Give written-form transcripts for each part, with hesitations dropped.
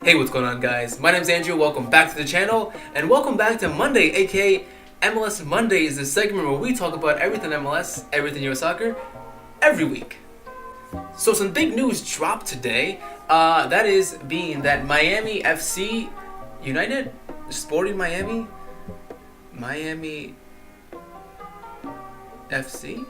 Hey, what's going on, guys? My name's Andrew. Welcome back to the channel, and welcome back to Monday, aka MLS Monday is the segment where we talk about everything MLS, everything US soccer, every week. So some big news dropped today. That is being that Miami FC United, Sporting Miami FC.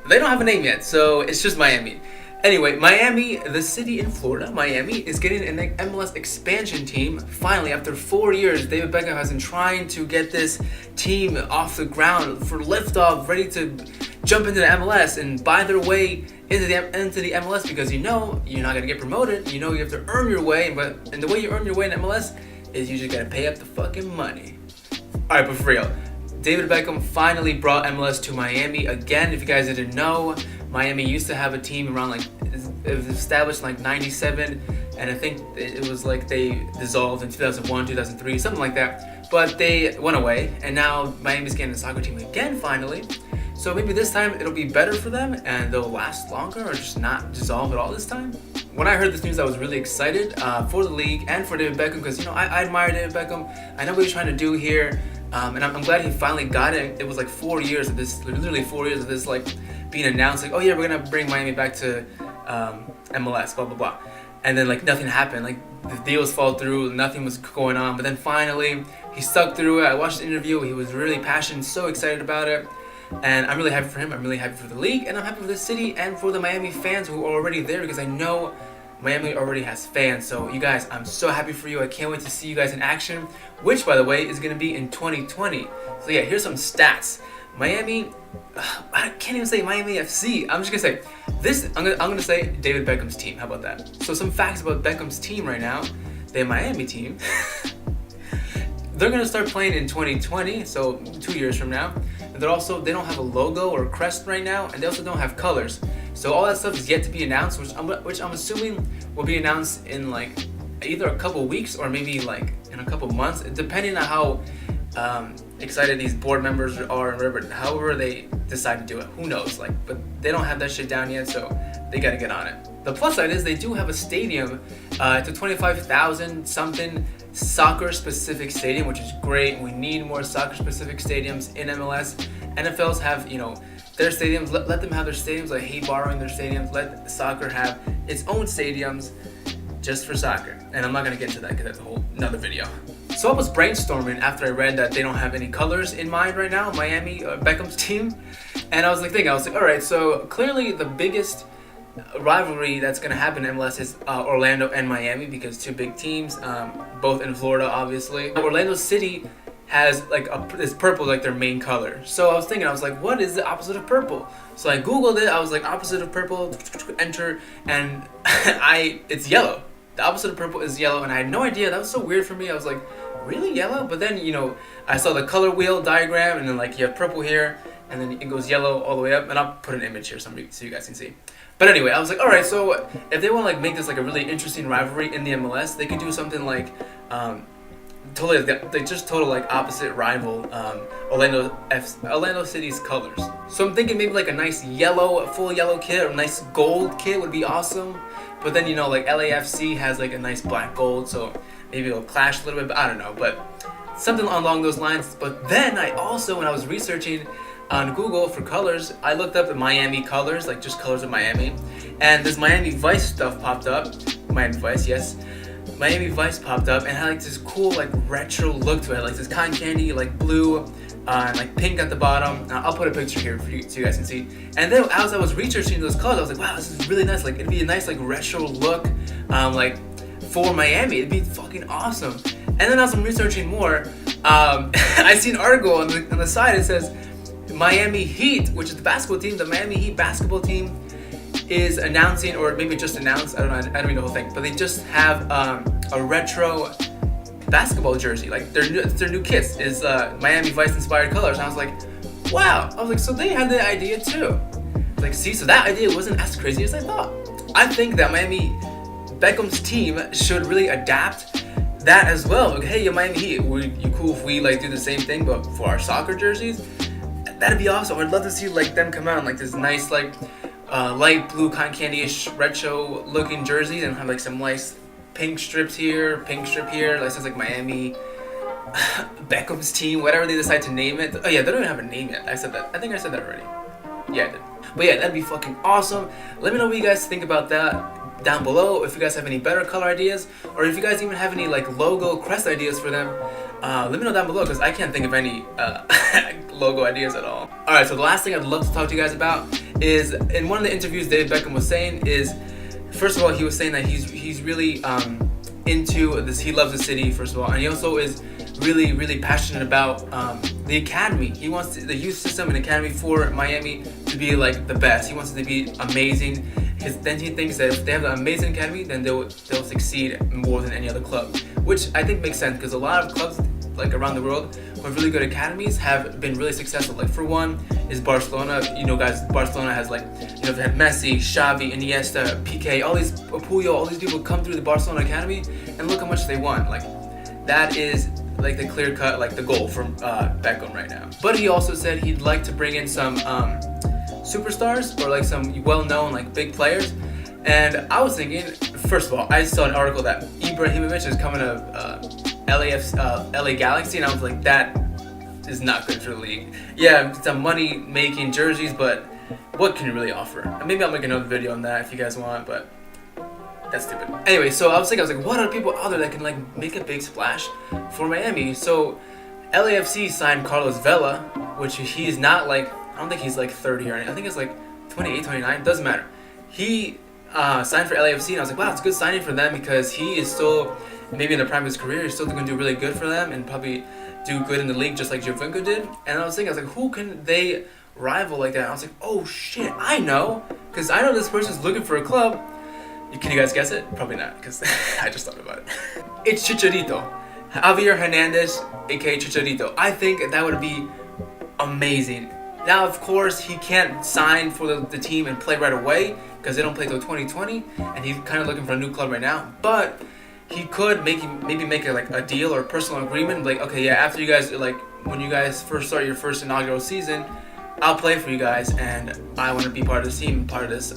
They don't have a name yet, so it's just Miami. Anyway, Miami, the city in Florida, Miami, is getting an MLS expansion team. Finally, after 4 years, David Beckham has been trying to get this team off the ground for liftoff, ready to jump into the MLS and buy their way into the MLS, because you know you're not gonna get promoted. You know you have to earn your way, and the way you earn your way in MLS is you just gotta pay up the fucking money. All right, but for real, David Beckham finally brought MLS to Miami again. If you guys didn't know, Miami used to have a team around it was established in 97, and I think it was they dissolved in 2001, 2003, something like that. But they went away, and now Miami's getting a soccer team again finally. So maybe this time it'll be better for them and they'll last longer, or just not dissolve at all this time. When I heard this news, I was really excited for the league and for David Beckham, because I admire David Beckham. I know what he's trying to do here, and I'm glad he finally got it. It was 4 years of this, literally 4 years of this being announced, oh yeah, we're gonna bring Miami back to MLS, blah blah blah, and then nothing happened. The deals fall through, nothing was going on. But then finally he stuck through it. I watched the interview. He was really passionate, so excited about it. And I'm really happy for him. I'm really happy for the league, and I'm happy for the city and for the Miami fans who are already there, because I know Miami already has fans. So you guys, I'm so happy for you. I can't wait to see you guys in action, which by the way is going to be in 2020. So yeah, here's some stats. Miami, I can't even say Miami FC. I'm just gonna say this. I'm gonna say David Beckham's team. How about that? So some facts about Beckham's team right now. The Miami team. They're gonna start playing in 2020, so 2 years from now. And they don't have a logo or crest right now, and they also don't have colors. So all that stuff is yet to be announced, which I'm assuming will be announced in either a couple weeks or maybe in a couple months, depending on how excited these board members are and whatever, however they decide to do it. Who knows? But they don't have that shit down yet, so they gotta get on it. The plus side is they do have a stadium. It's a 25,000 something soccer specific stadium, which is great. We need more soccer specific stadiums in MLS. NFLs have their stadiums. Let them have their stadiums. I hate borrowing their stadiums. Let soccer have its own stadiums just for soccer. And I'm not gonna get into that because that's a whole another video. So I was brainstorming after I read that they don't have any colors in mind right now, Miami Beckham's team, and I was thinking, all right, so clearly the biggest rivalry that's gonna happen in MLS is Orlando and Miami, because two big teams, both in Florida, obviously. Orlando City has this purple their main color. So I was thinking, what is the opposite of purple? So I googled it. I was opposite of purple, enter, and it's yellow. The opposite of purple is yellow, and I had no idea. That was so weird for me. I was like, really, yellow? But then I saw the color wheel diagram, and then you have purple here, and then it goes yellow all the way up. And I'll put an image here so you guys can see. But anyway, I was all right, so if they want to make this a really interesting rivalry in the MLS, they could do something total opposite rival Orlando City's colors. So I'm thinking maybe a nice full yellow kit, or a nice gold kit would be awesome. But then LAFC has a nice black gold, so maybe it'll clash a little bit. But I don't know, but something along those lines. But then I also, when I was researching on Google for colors, I looked up the Miami colors, just colors of Miami, and this Miami Vice stuff popped up. Miami Vice, yes. Miami Vice popped up and had this cool retro look to it, this cotton candy blue and pink at the bottom. I'll put a picture here for you so you guys can see. And then as I was researching those colors, I was wow, this is really nice. It'd be a nice retro look for Miami. It'd be fucking awesome. And then as I'm researching more, I see an article on the side. It says Miami Heat, which is the basketball team, the Miami Heat basketball team, is announcing, or maybe just announced, I don't even know the whole thing, but they just have a retro basketball jersey. Their new kits is Miami Vice inspired colors. And I was like, wow. I was like, so they had the idea too. See, so that idea wasn't as crazy as I thought. I think that Miami Beckham's team should really adapt that as well. Hey, Miami Heat, you cool if we do the same thing but for our soccer jerseys? That'd be awesome. I'd love to see them come out in this nice light blue cotton candy-ish retro looking jerseys, and have some nice pink strips here, pink strip here. Like sounds like Miami. Beckham's team, whatever they decide to name it. Oh yeah, they don't even have a name yet. I said that. I think I said that already. Yeah, I did. But yeah, that'd be fucking awesome. Let me know what you guys think about that down below. If you guys have any better color ideas, or if you guys even have any like logo crest ideas for them, let me know down below because I can't think of any logo ideas at all. Alright, so the last thing I'd love to talk to you guys about is in one of the interviews David Beckham was saying is, first of all, he was saying that he's really into this. He loves the city, first of all, and he also is really passionate about the academy. He wants the youth system and academy for Miami to be like the best. He wants it to be amazing. Then he thinks that if they have an amazing academy, then they'll succeed more than any other club, which I think makes sense because a lot of clubs like around the world who have really good academies have been really successful. Like for one is Barcelona. You know, guys, Barcelona has like, you know, they had Messi, Xavi, Iniesta, Piqué, all these Puyol, all these people come through the Barcelona academy, and look how much they won. Like that is like the clear cut, like the goal from Beckham right now. But he also said he'd like to bring in some superstars or like some well-known like big players. And I was thinking, first of all, I saw an article that Ibrahimovic is coming to LA Galaxy, and I was like, that is not good for the league. Yeah, some money-making jerseys, but what can you really offer? And maybe I'll make another video on that if you guys want, but that's stupid. Anyway, so I was like, what are people out there that can like make a big splash for Miami? So LAFC signed Carlos Vela, which he's not like, I don't think he's like 30 or anything. I think it's like 28, 29, doesn't matter. He signed for LAFC, and I was like, wow, it's a good signing for them because he is still maybe in the prime of his career. He's still going to do really good for them and probably do good in the league just like Jovinko did. And I was thinking, who can they rival like that? And I was like, oh shit, I know, because I know this person's looking for a club. Can you guys guess it? Probably not, because I just thought about it. It's Chicharito. Javier Hernandez, aka Chicharito. I think that would be amazing. Now, of course, he can't sign for the team and play right away because they don't play till 2020, and he's kind of looking for a new club right now. But he could maybe make a deal or a personal agreement, like, okay, yeah, after you guys, like, when you guys first start your first inaugural season, I'll play for you guys, and I want to be part of this team, part of this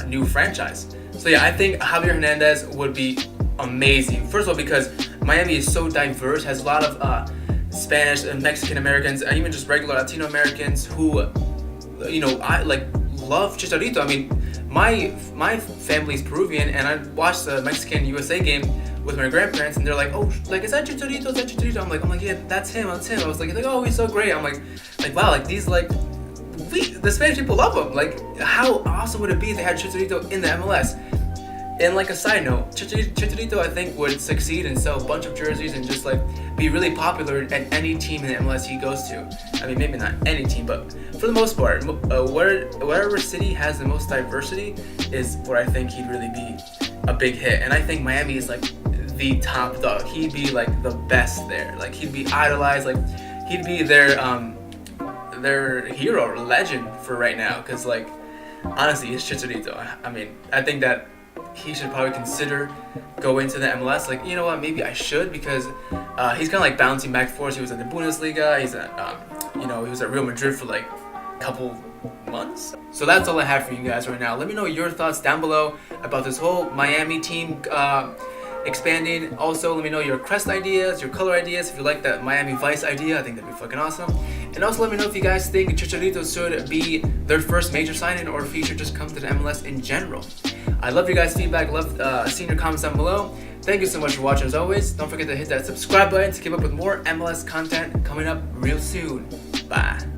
new franchise. So yeah, I think Javier Hernandez would be amazing. First of all, because Miami is so diverse, has a lot of Spanish and Mexican Americans, and even just regular Latino Americans who, you know, I like love Chicharito. I mean, my family's Peruvian, and I watched the Mexican USA game with my grandparents, and they're like, oh, like, is that Chicharito? Is that Chicharito? I'm like, yeah, that's him. I was like, oh, he's so great. I'm like, wow, like these like. The Spanish people love him. Like, how awesome would it be if they had Chicharito in the MLS? And like a side note, Chicharito I think would succeed and sell a bunch of jerseys and just like be really popular at any team in the MLS he goes to. I mean, maybe not any team, but for the most part, wherever city has the most diversity is where I think he'd really be a big hit. And I think Miami is like the top dog. He'd be like the best there. Like he'd be idolized. Like he'd be their hero or legend for right now. Cause like honestly, it's Chicharito. I mean, I think that he should probably consider going to the MLS. Like, you know what, maybe I should, because he's kind of like bouncing back and forth. He was at the Bundesliga, he's at, he was at Real Madrid for like a couple months. So that's all I have for you guys right now. Let me know your thoughts down below about this whole Miami team expanding. Also, let me know your crest ideas, your color ideas. If you like that Miami Vice idea, I think that'd be fucking awesome. And also let me know if you guys think Chicharito should be their first major signing, or if he should just come to the MLS in general. I love your guys' feedback. Love seeing your comments down below. Thank you so much for watching as always. Don't forget to hit that subscribe button to keep up with more MLS content coming up real soon. Bye.